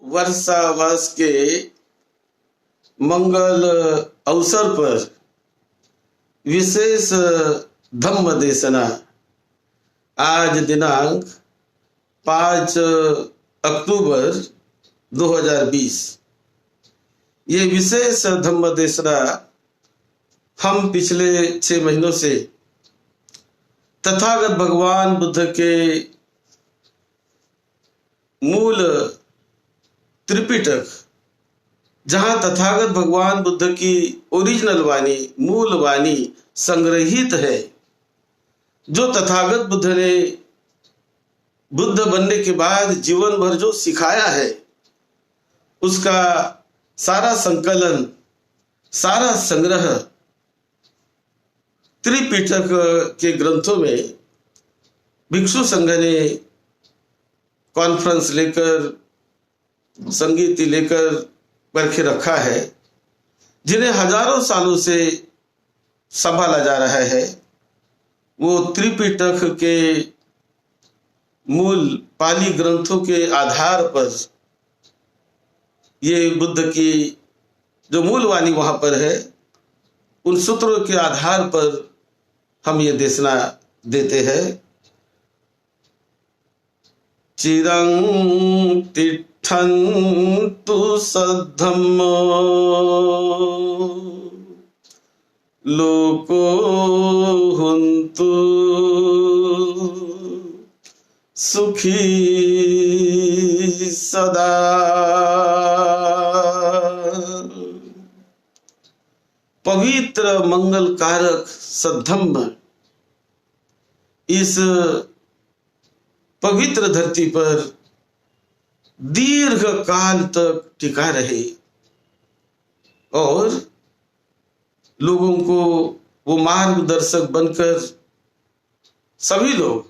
वर्षावास के मंगल अवसर पर विशेष धम्म देशना आज दिनांक 5 अक्टूबर 2020। ये विशेष धम्म देशना हम पिछले 6 महीनों से तथागत भगवान बुद्ध के मूल त्रिपिटक, जहां तथागत भगवान बुद्ध की ओरिजिनल वाणी, मूल वाणी संग्रहित है, जो तथागत बुद्ध ने बुद्ध बनने के बाद जीवन भर जो सिखाया है, उसका सारा संकलन, सारा संग्रह त्रिपिटक के ग्रंथों में भिक्षु संघ ने कॉन्फ्रेंस लेकर, संगीति लेकर परखे रखा है, जिन्हें हजारों सालों से संभाला जा रहा है। वो त्रिपिटक के मूल पाली ग्रंथों के आधार पर ये बुद्ध की जो मूल वाणी वहां पर है, उन सूत्रों के आधार पर हम ये देशना देते हैं। चिरं तिष्ठन्तु सद्धम्मो लोको हुन्तु सुखी सदा। पवित्र मंगल कारक सद्धम्म इस पवित्र धरती पर दीर्घ काल तक टिका रहे और लोगों को वो मार्गदर्शक बनकर सभी लोग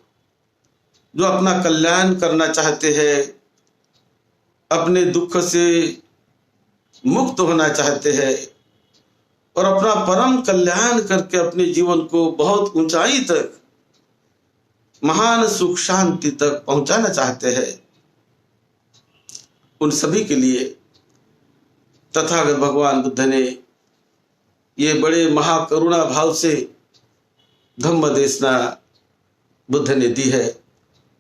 जो अपना कल्याण करना चाहते हैं, अपने दुख से मुक्त होना चाहते हैं और अपना परम कल्याण करके अपने जीवन को बहुत ऊंचाई तक, महान सुख शांति तक पहुंचाना चाहते हैं, उन सभी के लिए तथागत भगवान बुद्ध ने ये बड़े महाकरुणा भाव से धम्म देशना बुद्ध ने दी है।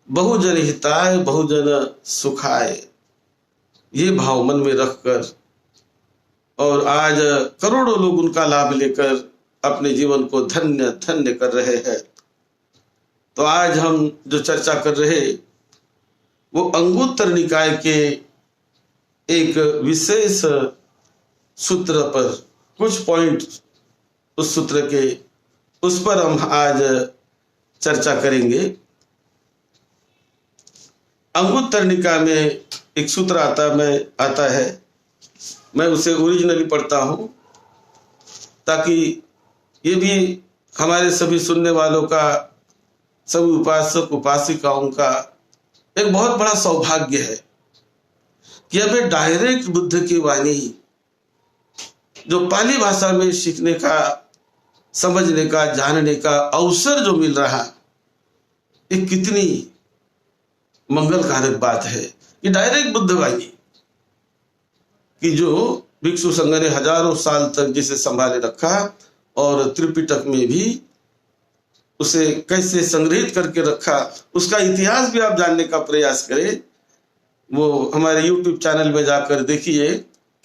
बहुजन हिताय बहुजन सुखाय, ये भाव मन में रखकर और आज करोड़ों लोग उनका लाभ लेकर अपने जीवन को धन्य धन्य कर रहे हैं। तो आज हम जो चर्चा कर रहे वो अंगुत्तर निकाय के एक विशेष सूत्र पर, कुछ पॉइंट उस सूत्र के, उस पर हम आज चर्चा करेंगे। अंगुत्तर निकाय में एक सूत्र आता है, मैं उसे ओरिजिनली पढ़ता हूं ताकि ये भी हमारे सभी सुनने वालों का, सभी उपासक उपासिकाओं का एक बहुत बड़ा सौभाग्य है कि अब डायरेक्ट बुद्ध की वाणी जो पाली भाषा में सीखने का, समझने का, जानने का अवसर जो मिल रहा, ये कितनी मंगलकारक बात है। ये डायरेक्ट बुद्ध वाणी कि जो भिक्षु संघ ने हजारों साल तक जिसे संभाले रखा और त्रिपिटक में भी उसे कैसे संग्रहित करके रखा, उसका इतिहास भी आप जानने का प्रयास करें। वो हमारे YouTube चैनल में जाकर देखिए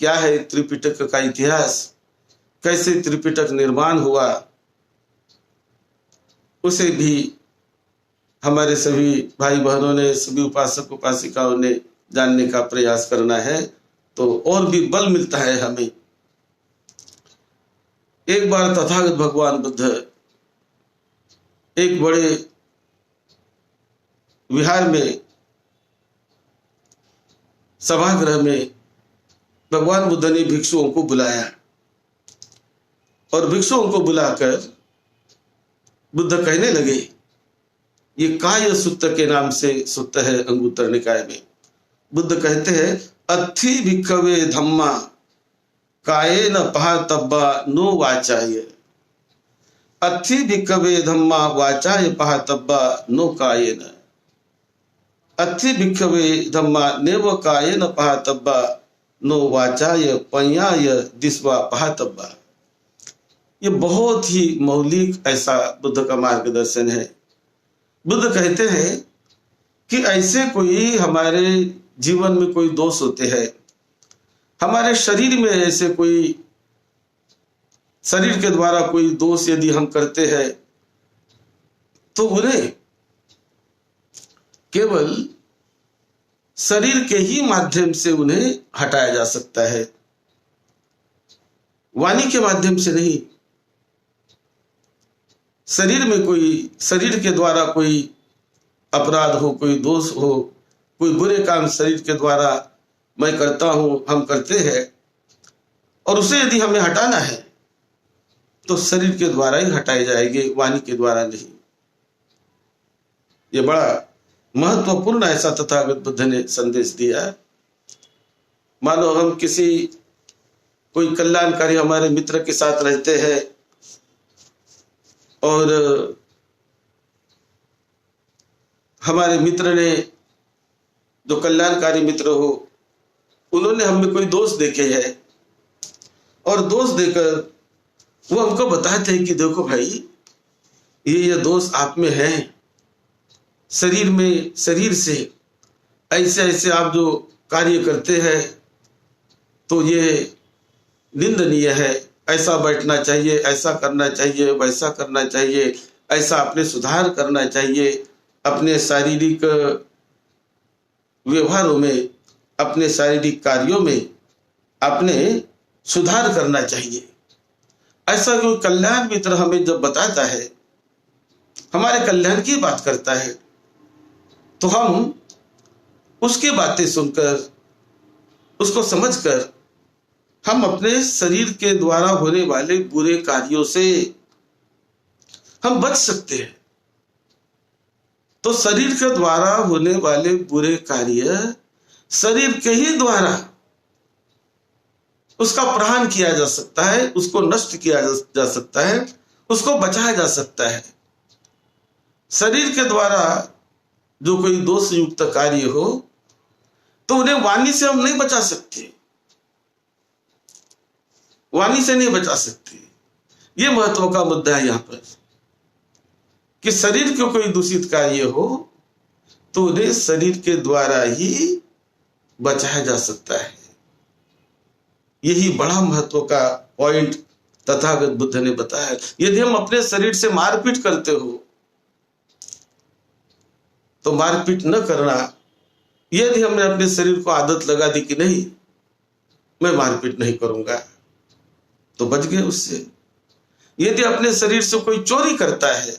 क्या है त्रिपिटक का इतिहास, कैसे त्रिपिटक निर्माण हुआ, उसे भी हमारे सभी भाई बहनों ने, सभी उपासक उपासिकाओं ने जानने का प्रयास करना है, तो और भी बल मिलता है हमें। एक बार तथागत भगवान बुद्ध एक बड़े विहार में, सभागृह में भगवान बुद्ध ने भिक्षुओं को बुलाया और भिक्षुओं को बुलाकर बुद्ध कहने लगे, ये काय सुत्त के नाम से सुत्त है अंगुत्तर निकाय में। बुद्ध कहते हैं, अथि भिक्खवे धम्मा कायेन पहातब्बा नो वाचाय, अथि भिक्खवे धम्मा वाचाय पहातब्बा नो कायेन। अथि भिक्षवे धम्मा नेव कायेन पहातब्बा नो वाचाय पयाय दिस्वा पहातब्बा। ये बहुत ही मौलिक ऐसा बुद्ध का मार्गदर्शन है। बुद्ध कहते हैं कि ऐसे कोई हमारे जीवन में कोई दोष होते हैं, हमारे शरीर में ऐसे कोई शरीर के द्वारा कोई दोष यदि हम करते हैं तो उन्हें केवल शरीर के ही माध्यम से उन्हें हटाया जा सकता है, वाणी के माध्यम से नहीं। शरीर में कोई, शरीर के द्वारा कोई अपराध हो, कोई दोष हो, कोई बुरे काम शरीर के द्वारा मैं करता हूं, हम करते हैं, और उसे यदि हमें हटाना है तो शरीर के द्वारा ही हटाए जाएंगे, वाणी के द्वारा नहीं। ये बड़ा महत्वपूर्ण ऐसा तथागत बुद्ध ने संदेश दिया है। मानो हम किसी कोई कल्याणकारी हमारे मित्र के साथ रहते हैं और हमारे मित्र ने, जो कल्याणकारी मित्र हो, उन्होंने हमें कोई दोष देखे है और दोष देकर वो हमको बताते हैं कि देखो भाई ये दोष आप में है, शरीर में, शरीर से ऐसे ऐसे आप जो कार्य करते हैं तो ये निंदनीय है, ऐसा बैठना चाहिए, ऐसा करना चाहिए, वैसा करना चाहिए, ऐसा अपने सुधार करना चाहिए, अपने शारीरिक व्यवहारों में, अपने शारीरिक कार्यों में अपने सुधार करना चाहिए। ऐसा जो कल्याण मित्र हमें जब बताता है, हमारे कल्याण की बात करता है, तो हम उसकी बातें सुनकर, उसको समझकर हम अपने शरीर के द्वारा होने वाले बुरे कार्यों से हम बच सकते हैं। तो शरीर के द्वारा होने वाले बुरे कार्य शरीर के ही द्वारा उसका प्रहार किया जा सकता है, उसको नष्ट किया जा सकता है, उसको बचाया जा सकता है। शरीर के द्वारा जो कोई दोष युक्त कार्य हो तो उन्हें वाणी से हम नहीं बचा सकते, वाणी से नहीं बचा सकते। यह महत्व का मुद्दा है यहां पर कि शरीर के कोई दूषित कार्य हो तो उन्हें शरीर के द्वारा ही बचाया जा सकता है। यही बड़ा महत्व का पॉइंट तथागत बुद्ध ने बताया। यदि हम अपने शरीर से मारपीट करते हो तो मारपीट न करना। यदि हमने अपने शरीर को आदत लगा दी कि नहीं मैं मारपीट नहीं करूंगा तो बच गए उससे। यदि अपने शरीर से कोई चोरी करता है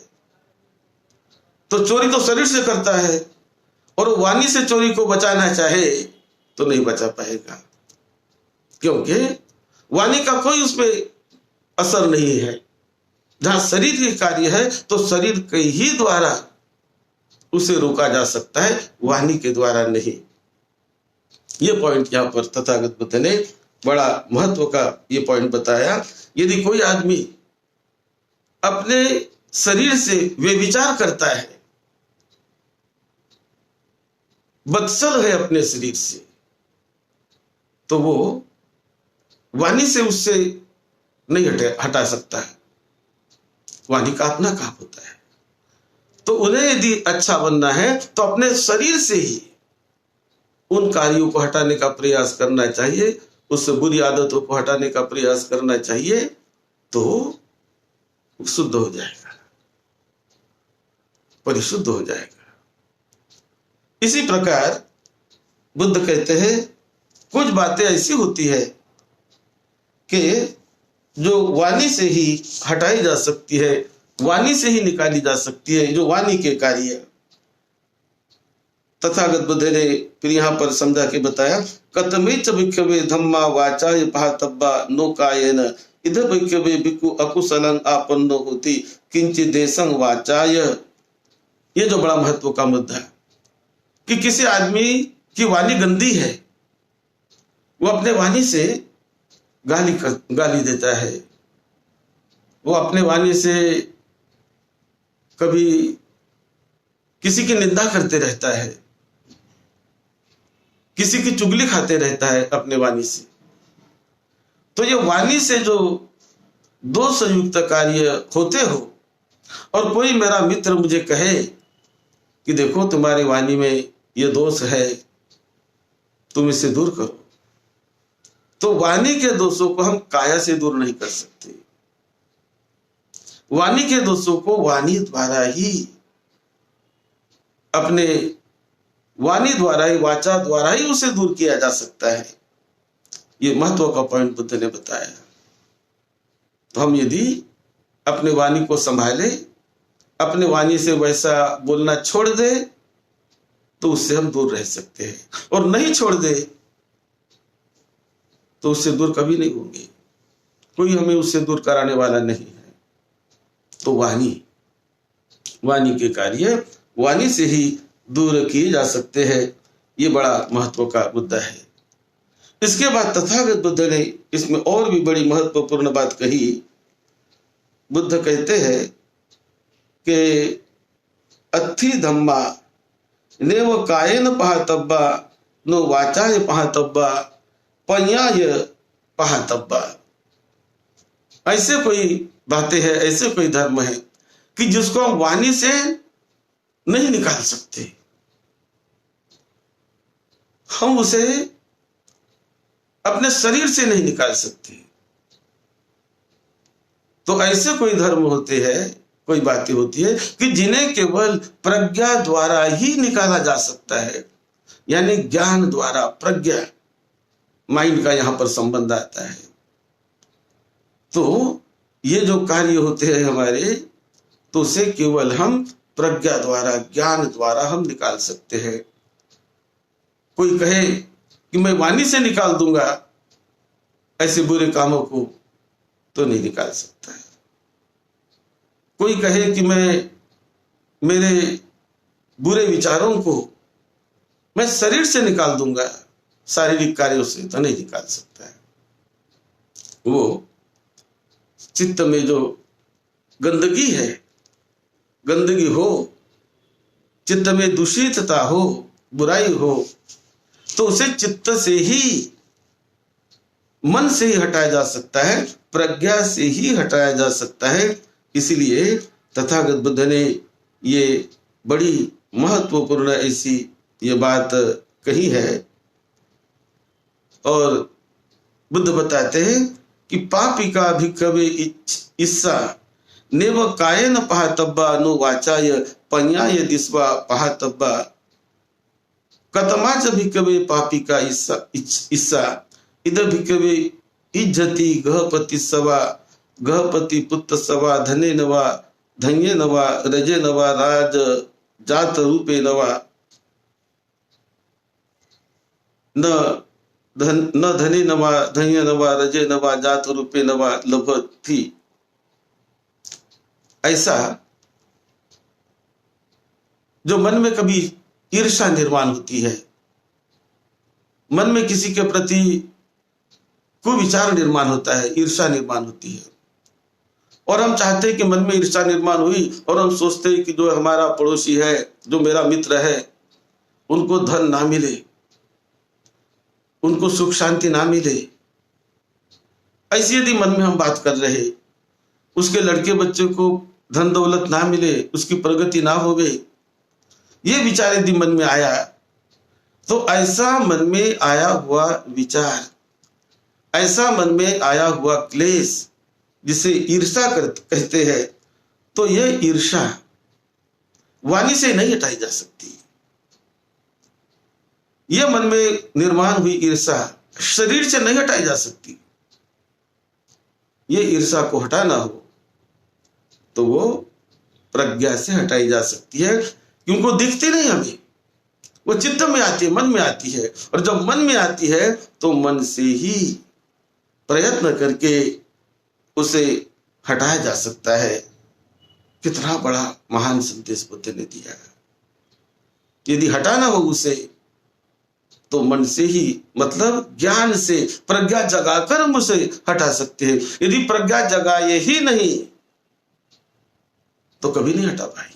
तो चोरी तो शरीर से करता है और वाणी से चोरी को बचाना चाहे तो नहीं बचा पाएगा, क्योंकि वाणी का कोई उसमें असर नहीं है। जहां शरीर के कार्य है तो शरीर के ही द्वारा उसे रोका जा सकता है, वाणी के द्वारा नहीं। ये पॉइंट यहां पर तथागत बुद्ध ने बड़ा महत्व का ये पॉइंट बताया। यदि कोई आदमी अपने शरीर से व्यभिचार करता है, बदसल है अपने शरीर से, तो वो वाणी से उससे नहीं हटा सकता है। वाणी का अपना काम होता है। तो उन्हें यदि अच्छा बनना है तो अपने शरीर से ही उन कार्यों को हटाने का प्रयास करना चाहिए, उस बुरी आदतों को हटाने का प्रयास करना चाहिए, तो शुद्ध हो जाएगा, परिशुद्ध हो जाएगा। इसी प्रकार बुद्ध कहते हैं कुछ बातें ऐसी होती है कि जो वाणी से ही हटाई जा सकती है, वाणी से ही निकाली जा सकती है, जो वाणी के कार्य। तथागत बुद्ध ने फिर यहाँ पर समझा के बताया, कतमेच भिक्षवे धम्मा वाचाय पहातब्बा नो कायेन इध भिक्षवे भिक्खु अकुशलं आपन्नो होति किंचित देशं वाचाय। ये जो बड़ा महत्व का मुद्दा है कि किसी आदमी की वाणी गंदी है, वो अपने वाणी से गाली देता है, वो अपने वाणी से कभी किसी की निंदा करते रहता है, किसी की चुगली खाते रहता है अपने वाणी से। तो ये वाणी से जो दोष युक्त कार्य होते हो, और कोई मेरा मित्र मुझे कहे कि देखो तुम्हारी वाणी में ये दोष है, तुम इसे दूर करो, तो वाणी के दोषों को हम काया से दूर नहीं कर सकते। वाणी के दोषों को वाणी द्वारा ही, अपने वाणी द्वारा ही, वाचा द्वारा ही उसे दूर किया जा सकता है। ये महत्व का पॉइंट बुद्ध ने बताया। तो हम यदि अपने वाणी को संभाले, अपने वाणी से वैसा बोलना छोड़ दे, तो उससे हम दूर रह सकते हैं, और नहीं छोड़ दे तो उससे दूर कभी नहीं होंगे। कोई हमें उससे दूर कराने वाला नहीं है। तो वाणी के कार्य वाणी से ही दूर किए जा सकते हैं। ये बड़ा महत्व का मुद्दा है। इसके बाद तथागत बुद्ध ने इसमें और भी बड़ी महत्वपूर्ण बात कही। बुद्ध कहते हैं कि अत्थि धम्मा नेव कायेन पहातब्बा नो वाचाय पहातब्बा पन्याय पहातब्बा। ऐसे कोई बातें हैं, ऐसे कोई धर्म है कि जिसको हम वाणी से नहीं निकाल सकते, हम उसे अपने शरीर से नहीं निकाल सकते। तो ऐसे कोई धर्म होते हैं, कोई बातें होती है कि जिन्हें केवल प्रज्ञा द्वारा ही निकाला जा सकता है, यानी ज्ञान द्वारा, प्रज्ञा, माइंड का यहां पर संबंध आता है। तो ये जो कार्य होते हैं हमारे, तो उसे केवल हम प्रज्ञा द्वारा, ज्ञान द्वारा हम निकाल सकते हैं। कोई कहे कि मैं वाणी से निकाल दूंगा ऐसे बुरे कामों को, तो नहीं निकाल सकता है। कोई कहे कि मैं मेरे बुरे विचारों को मैं शरीर से निकाल दूंगा, शारीरिक कार्यों से, तो नहीं निकाल सकता है। वो चित्त में जो गंदगी है, गंदगी हो, चित्त में दूषितता हो, बुराई हो, तो उसे चित्त से ही, मन से ही हटाया जा सकता है, प्रज्ञा से ही हटाया जा सकता है। इसलिए तथागत बुद्ध ने ये बड़ी महत्वपूर्ण ऐसी ये बात कही है। और बुद्ध बताते हैं कि पापी का भिक्खवे इस्सा नेव कायेन पहातब्बा नो वाचाय पन्याय दिस्वा पहातब्बा कतमाच भिक्खवे पापी का इस्सा इधर भिक्खवे इज्जति गहपति सवा गहपति पुत्र सवा धने नवा धन्य नवा रजे नवा राज जात रूपे नवा न धने नवा धन्य नवा रजे नवा जात रूपे नवा लभति। ऐसा जो मन में कभी ईर्ष्या निर्माण होती है, मन में किसी के प्रति कुविचार निर्माण होता है, ईर्ष्या निर्माण होती है, और हम चाहते हैं कि मन में ईर्ष्या निर्माण हुई और हम सोचते हैं कि जो हमारा पड़ोसी है, जो मेरा मित्र है, उनको धन ना मिले, उनको सुख शांति ना मिले। ऐसी यदि मन में हम बात कर रहे, उसके लड़के बच्चे को धन दौलत ना मिले, उसकी प्रगति ना होवे, ये विचार यदि मन में आया, तो ऐसा मन में आया हुआ विचार, ऐसा मन में आया हुआ क्लेश, जिसे ईर्ष्या कहते हैं, तो यह ईर्ष्या वाणी से नहीं हटाई जा सकती। यह मन में निर्माण हुई ईर्ष्या शरीर से नहीं हटाई जा सकती। यह ईर्ष्या को हटाना हो तो वो प्रज्ञा से हटाई जा सकती है, क्योंकि दिखती नहीं हमें, वो चित्त में आती है, मन में आती है। और जब मन में आती है तो मन से ही प्रयत्न करके उसे हटाया जा सकता है। कितना बड़ा महान संदेश बुद्ध ने दिया है। यदि हटाना हो उसे, तो मन से ही, मतलब ज्ञान से, प्रज्ञा जगाकर हम उसे हटा सकते हैं। यदि प्रज्ञा जगाए ही नहीं तो कभी नहीं हटा पाएंगे,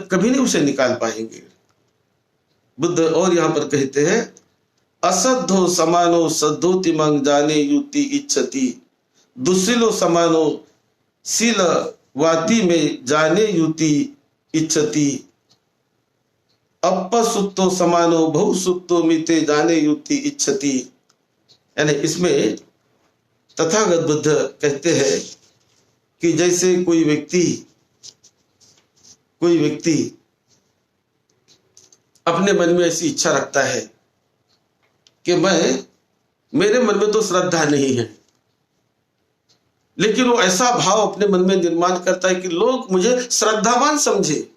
कभी नहीं उसे निकाल पाएंगे। बुद्ध और यहाँ पर कहते हैं, असद्धो समानो सद्धोति मंग जाने युति इच्छति, दुशीलो समानो शील वाति में जाने युति इच्छति, अपसुत्तो समानो बहुसुत्तो मिते जाने युति इच्छति। यानी इसमें तथागत बुद्ध कहते हैं कि जैसे कोई व्यक्ति अपने मन में ऐसी इच्छा रखता है कि मेरे मन में तो श्रद्धा नहीं है, लेकिन वो ऐसा भाव अपने मन में निर्माण करता है कि लोग मुझे श्रद्धावान समझे।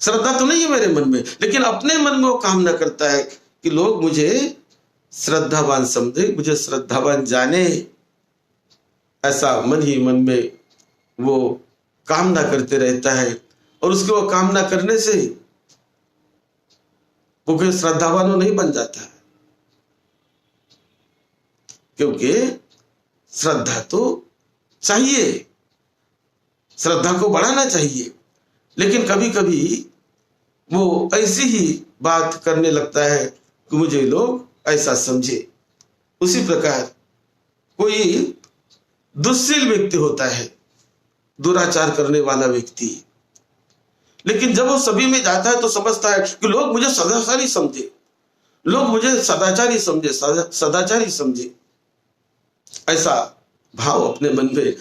श्रद्धा तो नहीं है मेरे मन में, लेकिन अपने मन में वो कामना करता है कि लोग मुझे श्रद्धावान समझे, मुझे श्रद्धावान जाने। ऐसा मन ही मन में वो कामना करते रहता है, और उसके वो कामना करने से वो कोई श्रद्धावान नहीं बन जाता, क्योंकि श्रद्धा तो चाहिए, श्रद्धा को बढ़ाना चाहिए, लेकिन कभी कभी वो ऐसी ही बात करने लगता है कि मुझे लोग ऐसा समझे। उसी प्रकार कोई दुश्शील व्यक्ति होता है, दुराचार करने वाला व्यक्ति, लेकिन जब वो सभी में जाता है तो समझता है कि लोग मुझे सदाचारी समझे, लोग मुझे सदाचारी समझे, सदाचारी समझे। ऐसा भाव अपने मन में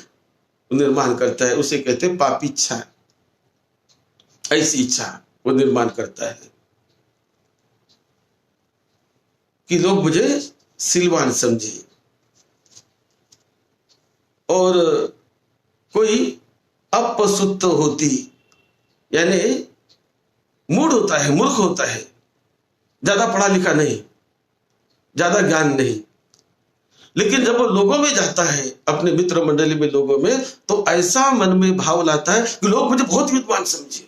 निर्माण करता है, उसे कहते हैं पापी इच्छा। ऐसी इच्छा वो निर्माण करता है कि लोग मुझे शीलवान समझे। और कोई अपसुत्त होती, यानी मूढ़ होता है, मूर्ख होता है, ज्यादा पढ़ा लिखा नहीं, ज्यादा ज्ञान नहीं, लेकिन जब वो लोगों में जाता है, अपने मित्र मंडली में, लोगों में, तो ऐसा मन में भाव लाता है कि लोग मुझे बहुत विद्वान समझे,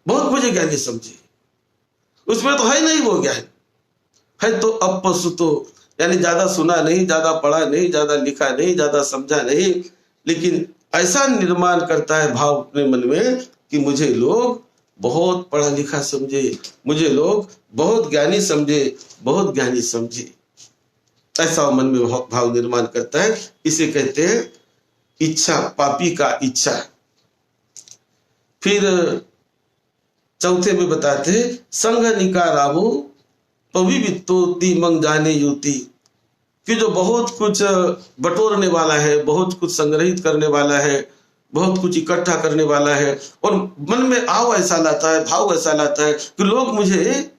बहुत मुझे ज्ञानी समझे। उसमें तो है नहीं वो ज्ञान, है तो अपसुतो, यानी ज्यादा सुना नहीं, ज्यादा पढ़ा नहीं, ज्यादा लिखा नहीं, ज्यादा समझा नहीं, लेकिन ऐसा निर्माण करता है भाव अपने मन में कि मुझे लोग बहुत पढ़ा लिखा समझे, मुझे लोग बहुत ज्ञानी समझे, बहुत ज्ञानी समझे। ऐसा मन में भाव निर्माण करता है। इसे कहते हैं इच्छा, पापी का इच्छा। फिर चौथे में बताते हैं संघ निकारावो पविवित्तो मंग जाने युति, कि जो बहुत कुछ बटोरने वाला है, बहुत कुछ संग्रहित करने वाला है, बहुत कुछ इकट्ठा करने वाला है, और मन में आओ ऐसा लाता है, भाव ऐसा लाता है कि लोग मुझे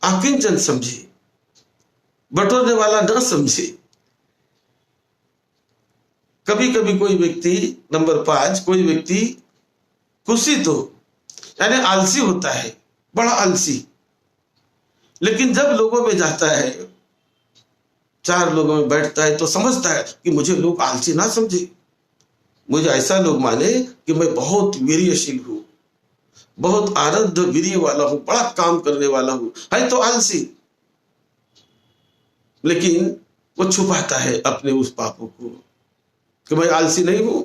आकिंचन समझे, बटोरने वाला न समझे। कभी कभी कोई व्यक्ति, नंबर 5, कोई व्यक्ति कुत्सित हो, यानी आलसी होता है, बड़ा आलसी, लेकिन जब लोगों में जाता है, 4 लोगों में बैठता है, तो समझता है कि मुझे लोग आलसी ना समझे, मुझे ऐसा लोग माने कि मैं बहुत वीर्यशील हूं, बहुत आराध्य वीर्य वाला हूं, बड़ा काम करने वाला हूं। है तो आलसी, लेकिन वो छुपाता है अपने उस पापों को कि मैं आलसी नहीं हूं।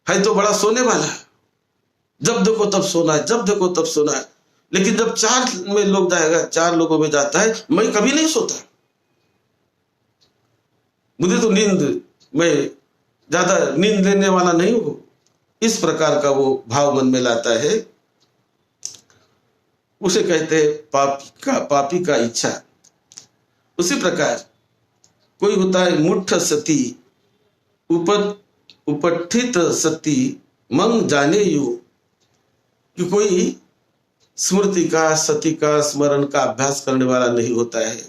है तो बड़ा सोने वाला, जब देखो तब सोना है, जब देखो तब सोना है, लेकिन जब 4 में लोग जाएगा, 4 लोगों में जाता है, मैं कभी नहीं सोता, मुझे तो नींद, मैं ज्यादा नींद लेने वाला नहीं हूं। इस प्रकार का वो भाव मन में लाता है, उसे कहते हैं पापी का इच्छा। उसी प्रकार कोई होता है मुठ सती, उपठित सती मंग जाने यू, कि कोई स्मृति का, सती का, स्मरण का अभ्यास करने वाला नहीं होता है,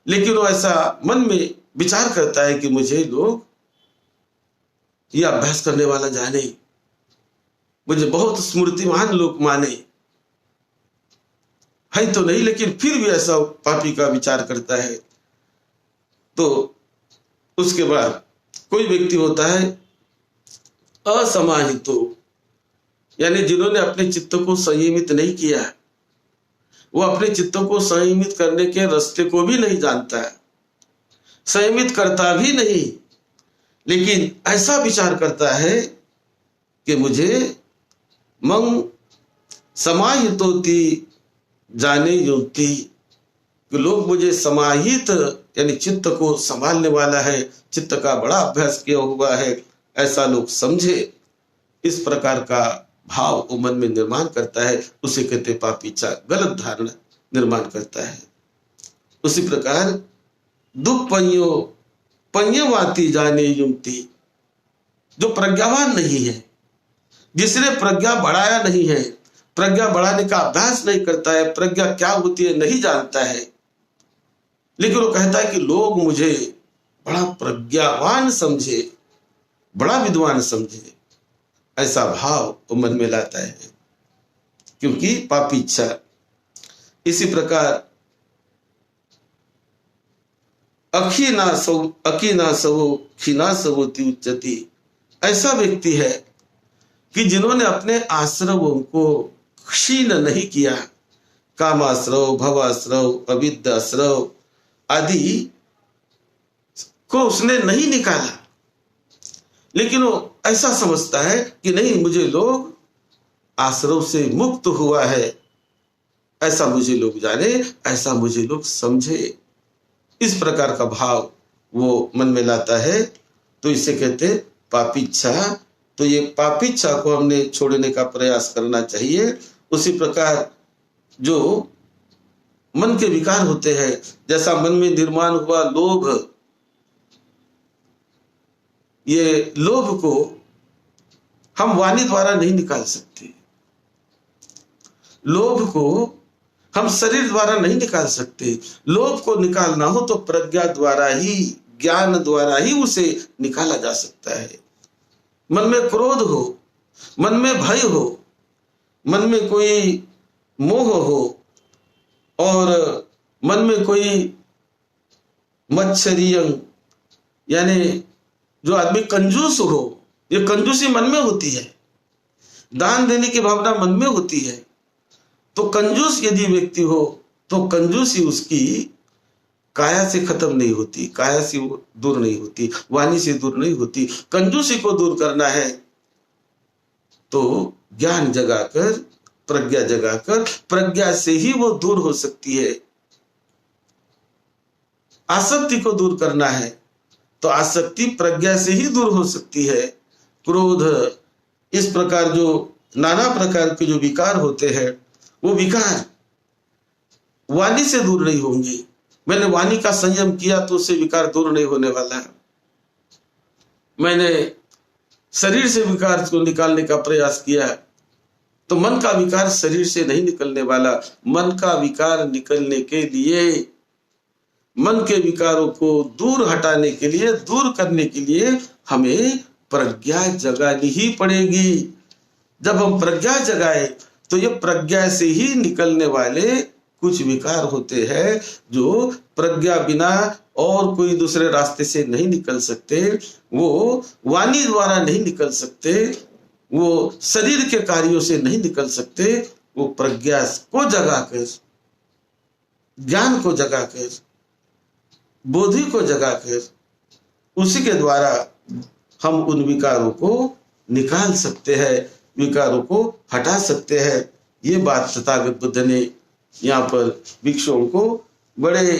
लेकिन वो ऐसा मन में विचार करता है कि मुझे लोग ये अभ्यास करने वाला जाने, मुझे बहुत स्मृतिमान लोग माने। है तो नहीं, लेकिन फिर भी ऐसा पापी का विचार करता है। तो उसके बाद कोई व्यक्ति होता है असमाहितो, यानी जिन्होंने अपने चित्त को संयमित नहीं किया, वो अपने चित्त को संयमित करने के रास्ते को भी नहीं जानता है, संयमित करता भी नहीं, लेकिन ऐसा विचार करता है कि मुझे मंग समाहितोति जाने युक्ति, कि लोग मुझे समाहित यानी चित्त को संभालने वाला है, चित्त का बड़ा अभ्यास किया हुआ है, ऐसा लोग समझे। इस प्रकार का भाव वो मन में निर्माण करता है, उसे कहते पापीचा, गलत धारणा निर्माण करता है। उसी प्रकार दुख पंयो पंयवाती जाने युक्ति, जो प्रज्ञावान नहीं है, जिसने प्रज्ञा बढ़ाया नहीं है, प्रज्ञा बढ़ाने का अभ्यास नहीं करता है, प्रज्ञा क्या होती है नहीं जानता है, लेकिन वो कहता है कि लोग मुझे बड़ा प्रज्ञावान समझे, बड़ा विद्वान समझे, ऐसा भाव वो मन में लाता है, क्योंकि पापी इच्छा। इसी प्रकार अखीनासवो खीनासवोति उच्चति, ऐसा व्यक्ति है कि जिन्होंने अपने आश्रवों को क्षीण नहीं किया, कामाश्रव, भवाश्रव, अविद्याश्रव आदि को उसने नहीं निकाला, लेकिन वो ऐसा समझता है कि नहीं, मुझे लोग आश्रव से मुक्त हुआ है, ऐसा मुझे लोग जाने, ऐसा मुझे लोग समझे। इस प्रकार का भाव वो मन में लाता है, तो इसे कहते पापीच्छा। तो ये पापीच्छा को हमने छोड़ने का प्रयास करना चाहिए। उसी प्रकार जो मन के विकार होते हैं, जैसा मन में निर्माण हुआ लोभ, ये लोभ को हम वाणी द्वारा नहीं निकाल सकते, लोभ को हम शरीर द्वारा नहीं निकाल सकते। लोभ को निकालना हो तो प्रज्ञा द्वारा ही, ज्ञान द्वारा ही उसे निकाला जा सकता है। मन में क्रोध हो, मन में भय हो, मन में कोई मोह हो, और मन में कोई मत्सरियं यानी जो आदमी कंजूस हो, ये कंजूसी मन में होती है, दान देने की भावना मन में होती है। तो कंजूस यदि व्यक्ति हो तो कंजूसी उसकी काया से खत्म नहीं होती, काया से दूर नहीं होती, वाणी से दूर नहीं होती। कंजूसी को दूर करना है तो ज्ञान जगाकर, प्रज्ञा जगाकर, प्रज्ञा से ही वो दूर हो सकती है। आसक्ति को दूर करना है तो आसक्ति प्रज्ञा से ही दूर हो सकती है। क्रोध, इस प्रकार जो नाना प्रकार के जो विकार होते हैं, वो विकार वाणी से दूर नहीं होंगे। मैंने वाणी का संयम किया तो उससे विकार दूर नहीं होने वाला है। मैंने शरीर से विकार को निकालने का प्रयास किया तो मन का विकार शरीर से नहीं निकलने वाला। मन का विकार निकलने के लिए, मन के विकारों को दूर हटाने के लिए, दूर करने के लिए हमें प्रज्ञा जगानी ही पड़ेगी। जब हम प्रज्ञा जगाए तो ये प्रज्ञा से ही निकलने वाले कुछ विकार होते हैं जो प्रज्ञा बिना और कोई दूसरे रास्ते से नहीं निकल सकते, वो वाणी द्वारा नहीं निकल सकते, वो शरीर के कार्यों से नहीं निकल सकते। वो प्रज्ञा को जगाकर, ज्ञान को जगाकर, बोधि को जगाकर, उसी के द्वारा हम उन विकारों को निकाल सकते हैं, विकारों को हटा सकते हैं। ये बात तथागत बुद्ध ने यहाँ पर भिक्षुओं को बड़े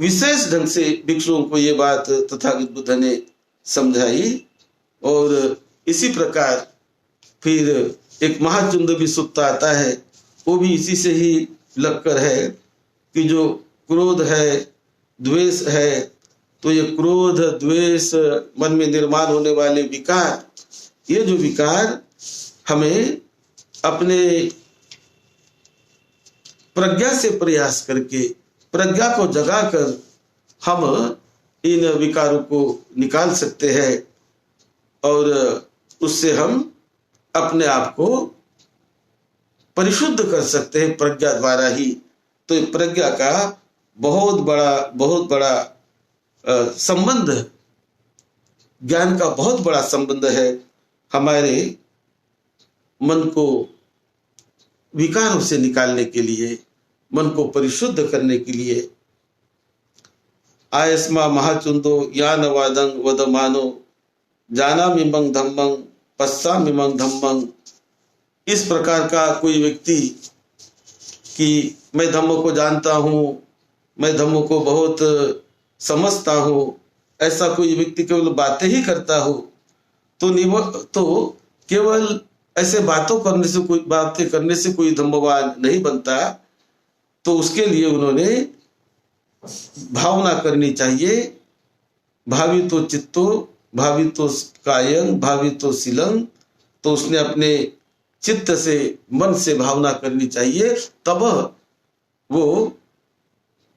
विशेष ढंग से, भिक्षुओं को ये बात तथागत बुद्ध ने समझाई। और इसी प्रकार फिर एक महाचुंदवी सूक्त आता है, वो भी इसी से ही लगकर है कि जो क्रोध है, द्वेष है, तो ये क्रोध, द्वेष, मन में निर्माण होने वाले विकार, ये जो विकार हमें अपने प्रज्ञा से प्रयास करके, प्रज्ञा को जगाकर हम इन विकारों को निकाल सकते हैं और उससे हम अपने आप को परिशुद्ध कर सकते हैं प्रज्ञा द्वारा ही। तो प्रज्ञा का बहुत बड़ा संबंध, ज्ञान का बहुत बड़ा संबंध है हमारे मन को विकारों से निकालने के लिए, मन को परिशुद्ध करने के लिए। आयस्मा महाचुंदो यान वादं वदमानो जाना मिमंग धम्मंग पस्सा मिमंग धम्मंग इस प्रकार का कोई व्यक्ति कि मैं धम्म को जानता हूँ, मैं धम्म को बहुत समझता हूँ, ऐसा कोई व्यक्ति केवल बातें ही करता हो तो केवल ऐसे बातें करने से कोई धम्मवान नहीं बनता। तो उसके लिए उन्होंने भावना करनी चाहिए। भावितो चित्तो भावितो कायं भावितो शीलं। तो उसने अपने चित्त से, मन से भावना करनी चाहिए, तब वो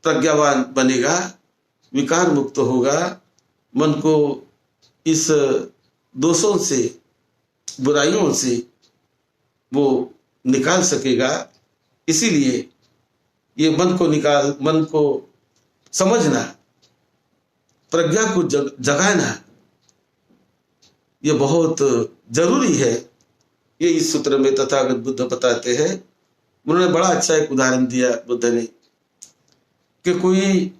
प्रज्ञावान बनेगा, विकार मुक्त होगा, मन को इस दोषों से, बुराइयों से वो निकाल सकेगा। इसीलिए ये मन को समझना, प्रज्ञा को जगाना, ये बहुत जरूरी है। ये इस सूत्र में तथागत बुद्ध बताते हैं। उन्होंने बड़ा अच्छा एक उदाहरण दिया बुद्ध ने कि कोई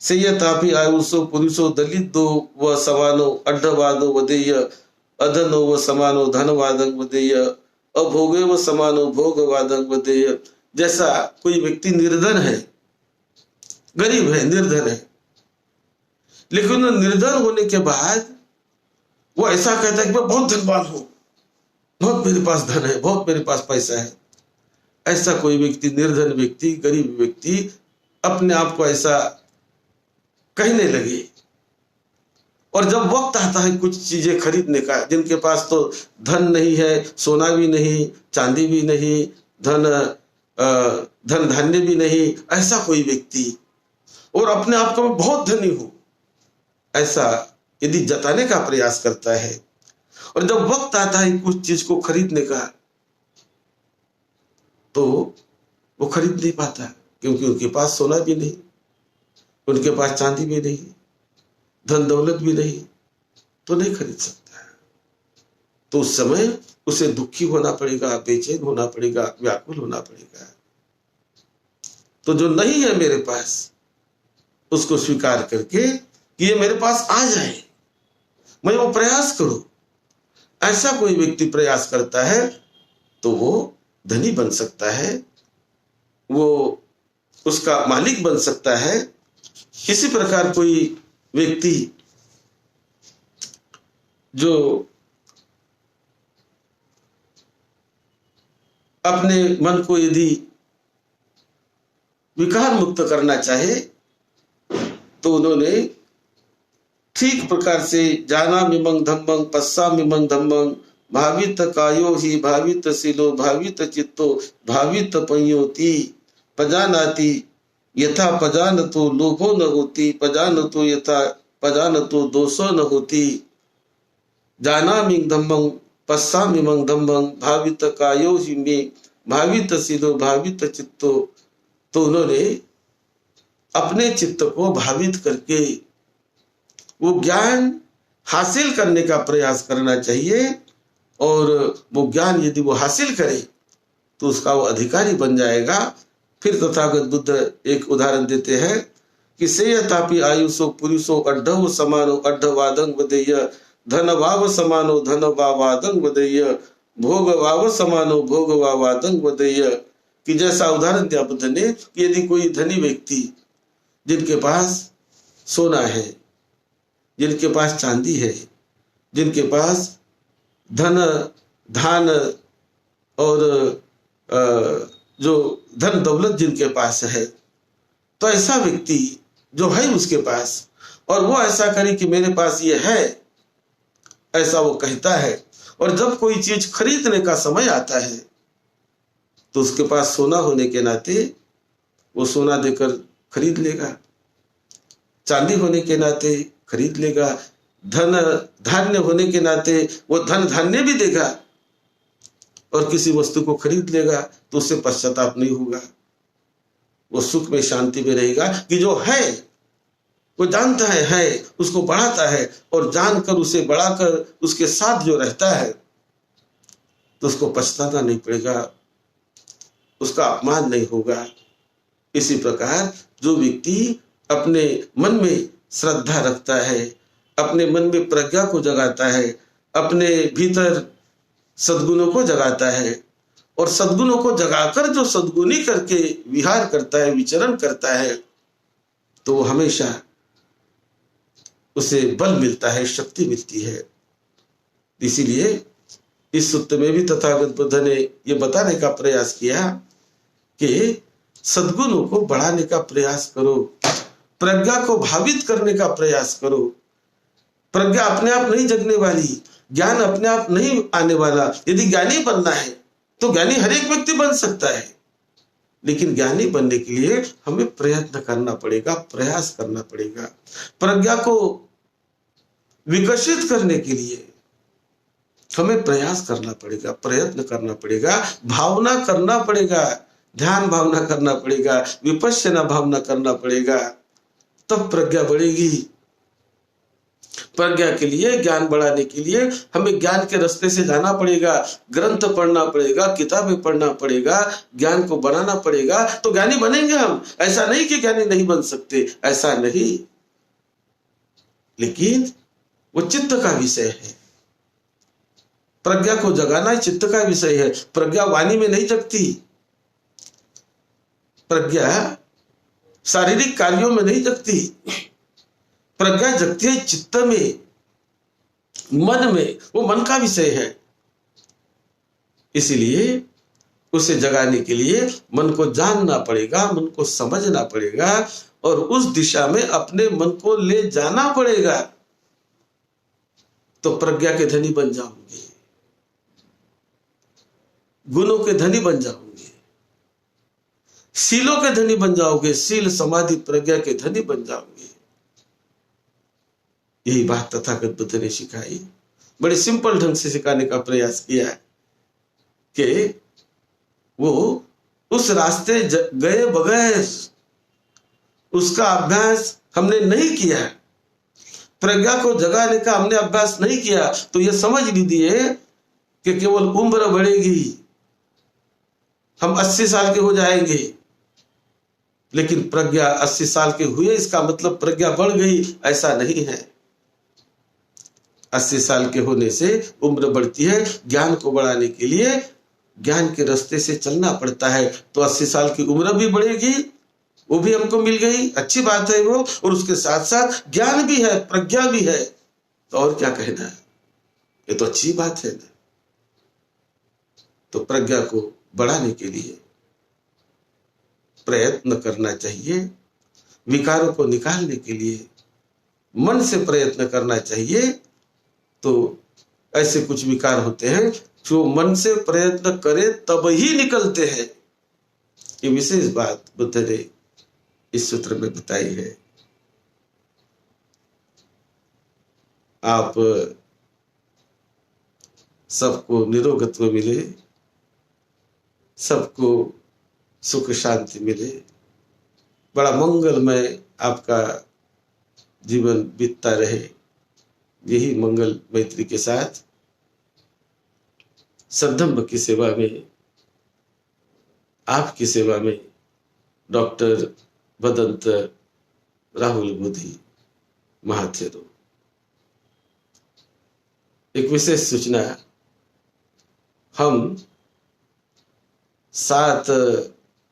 सेयतापि आयुषो पुरुषो दलितो व समानो अड्ढवादो वदेय अधनो व समानो धनवादं वदेय अभोगे व समानो भोगवादं वदेय। जैसा कोई व्यक्ति निर्धन है, गरीब है, निर्धन है, लेकिन निर्धन होने के बाद वो ऐसा कहता है कि मैं बहुत धनवान हूं, बहुत मेरे पास धन है, बहुत मेरे पास पैसा है। ऐसा कोई व्यक्ति, निर्धन व्यक्ति, गरीब व्यक्ति अपने आप को ऐसा कहने लगे, और जब वक्त आता है कुछ चीजें खरीदने का, जिनके पास तो धन नहीं है, सोना भी नहीं, चांदी भी नहीं, धन धान्य भी नहीं, ऐसा कोई व्यक्ति, और अपने आप को मैं बहुत धनी हूं, ऐसा यदि जताने का प्रयास करता है, और जब वक्त आता है कुछ चीज को खरीदने का, तो वो खरीद नहीं पाता, क्योंकि उनके पास सोना भी नहीं, उनके पास चांदी भी नहीं, धन दौलत भी नहीं, तो नहीं खरीद सकता। तो उस समय उसे दुखी होना पड़ेगा, बेचैन होना पड़ेगा, व्याकुल होना पड़ेगा। तो जो नहीं है मेरे पास, उसको स्वीकार करके कि ये मेरे पास आ जाए, मैं वो प्रयास करूं, ऐसा कोई व्यक्ति प्रयास करता है तो वो धनी बन सकता है, वो उसका मालिक बन सकता है। इसी प्रकार कोई व्यक्ति जो अपने मन को यदि विकार मुक्त करना चाहे, तो उन्होंने ठीक प्रकार से जाना मिमंग धम्मंग पस्सा मिमंग धम्मंग भावित कायो ही भावित शीलो भावित चित्तो भावित पंयोति पजानाति यथा पजानतो लोभो न होती पजानतो यथा पजानतो दोषो न होती। जाना मिंग धम्मंग पस्सा मिमंग धम्मंग भावित कायो ही में भावित शीलो भावित चित्तो। तो उन्होंने अपने चित्त को भावित करके वो ज्ञान हासिल करने का प्रयास करना चाहिए, और वो ज्ञान यदि वो हासिल करे तो उसका वो अधिकारी बन जाएगा। फिर तथागत बुद्ध एक उदाहरण देते हैं कि सेयतापि आयुषो पुरुषो अड्ढव समानो अड्ढवादं वदेय धनवाव समानो धनवावादं वदेय भोगवाव समानो भोगवावादं वदेय। कि जैसा उदाहरण दिया बुद्ध ने कि यदि कोई धनी व्यक्ति जिनके पास सोना है, जिनके पास चांदी है, जिनके पास धान और जो धन दौलत जिनके पास है, तो ऐसा व्यक्ति जो है उसके पास, और वो ऐसा करे कि मेरे पास ये है, ऐसा वो कहता है, और जब कोई चीज खरीदने का समय आता है तो उसके पास सोना होने के नाते वो सोना देकर खरीद लेगा, चांदी होने के नाते खरीद लेगा, धन धान्य होने के नाते वो धन धान्य भी देगा, और किसी वस्तु को खरीद लेगा तो उससे पश्चाताप नहीं होगा, वो सुख में शांति में रहेगा कि जो है वो जानता है, उसको बढ़ाता है, और जानकर उसे बढ़ाकर उसके साथ जो रहता है तो उसको पछताना नहीं पड़ेगा, उसका अपमान नहीं होगा। इसी प्रकार जो व्यक्ति अपने मन में श्रद्धा रखता है, अपने मन में प्रज्ञा को जगाता है, अपने भीतर सद्गुणों को जगाता है, और सद्गुणों को जगाकर जो सद्गुणी करके विहार करता है, विचरण करता है, तो वो हमेशा उसे बल मिलता है, शक्ति मिलती है। इसीलिए इस सूत्र में भी तथागत बुद्ध ने ये बताने का प्रयास किया कि सद्गुणों को बढ़ाने का प्रयास करो, प्रज्ञा को भावित करने का प्रयास करो। प्रज्ञा अपने आप नहीं जगने वाली, ज्ञान अपने आप नहीं आने वाला। यदि ज्ञानी बनना है तो ज्ञानी हर एक व्यक्ति बन सकता है, लेकिन ज्ञानी बनने के लिए हमें प्रयत्न करना पड़ेगा, प्रयास करना पड़ेगा। प्रज्ञा को विकसित करने के लिए हमें प्रयास करना पड़ेगा, प्रयत्न करना पड़ेगा, भावना करना पड़ेगा, ध्यान भावना करना पड़ेगा, विपश्यना भावना करना पड़ेगा, तब प्रज्ञा बढ़ेगी। प्रज्ञा के लिए, ज्ञान बढ़ाने के लिए हमें ज्ञान के रास्ते से जाना पड़ेगा, ग्रंथ पढ़ना पड़ेगा, किताबें पढ़ना पड़ेगा, ज्ञान को बढ़ाना पड़ेगा, तो ज्ञानी बनेंगे हम। ऐसा नहीं कि ज्ञानी नहीं बन सकते, ऐसा नहीं, लेकिन वो चित्त का विषय है। प्रज्ञा को जगाना चित्त का विषय है। प्रज्ञा वाणी में नहीं जगती, प्रज्ञा शारीरिक कार्यों में नहीं जगती, प्रज्ञा जगती है चित्त में, मन में। वो मन का विषय है। इसीलिए उसे जगाने के लिए मन को जानना पड़ेगा, मन को समझना पड़ेगा और उस दिशा में अपने मन को ले जाना पड़ेगा, तो प्रज्ञा के धनी बन जाओगे, गुणों के धनी बन जाओगे, शीलों के धनी बन जाओगे, शील समाधि प्रज्ञा के धनी बन जाओगे। यही बात तथागत बुद्ध ने सिखाई, बड़े सिंपल ढंग से सिखाने का प्रयास किया कि वो उस रास्ते गए बगैर उसका अभ्यास हमने नहीं किया, प्रज्ञा को जगाने का हमने अभ्यास नहीं किया, तो ये समझ लीजिए कि केवल उम्र बढ़ेगी, हम 80 साल के हो जाएंगे, लेकिन प्रज्ञा 80 साल के हुए इसका मतलब प्रज्ञा बढ़ गई, ऐसा नहीं है। 80 साल के होने से उम्र बढ़ती है। ज्ञान को बढ़ाने के लिए ज्ञान के रास्ते से चलना पड़ता है, तो 80 साल की उम्र भी बढ़ेगी, वो भी हमको मिल गई, अच्छी बात है वो, और उसके साथ साथ ज्ञान भी है, प्रज्ञा भी है, तो और क्या कहना है, ये तो अच्छी बात है ना। तो प्रज्ञा को बढ़ाने के लिए प्रयत्न करना चाहिए, विकारों को निकालने के लिए मन से प्रयत्न करना चाहिए। तो ऐसे कुछ विकार होते हैं जो मन से प्रयत्न करे तब ही निकलते हैं। ये विशेष बात बुद्ध ने इस सूत्र में बताई है। आप सबको निरोगत्व मिले, सबको सुख शांति मिले, बड़ा मंगलमय आपका जीवन बीतता रहे। यही मंगल मैत्री के साथ सद्धम्म की सेवा में, आपकी सेवा में डॉक्टर भदंत राहुल बोधी महाथेरो। एक विशेष सूचना, हम 7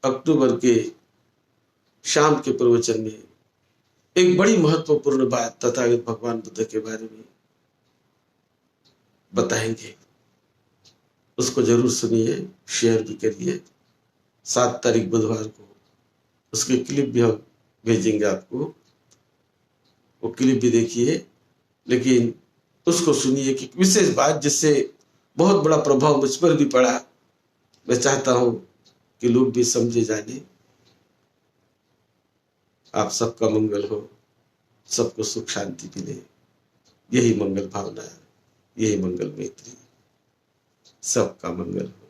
अक्टूबर के शाम के प्रवचन में एक बड़ी महत्वपूर्ण बात तथागत भगवान बुद्ध के बारे में बताएंगे, उसको जरूर सुनिए, शेयर भी करिए। 7 तारीख बुधवार को उसके क्लिप भी हम भेजेंगे आपको, वो क्लिप भी देखिए, लेकिन उसको सुनिए कि विशेष बात जिससे बहुत बड़ा प्रभाव मुझ पर भी पड़ा। मैं चाहता हूं कि लोग भी समझे जाने। आप सबका मंगल हो, सबको सुख शांति मिले, यही मंगल भावना, यही मंगल मैत्री, सबका मंगल हो।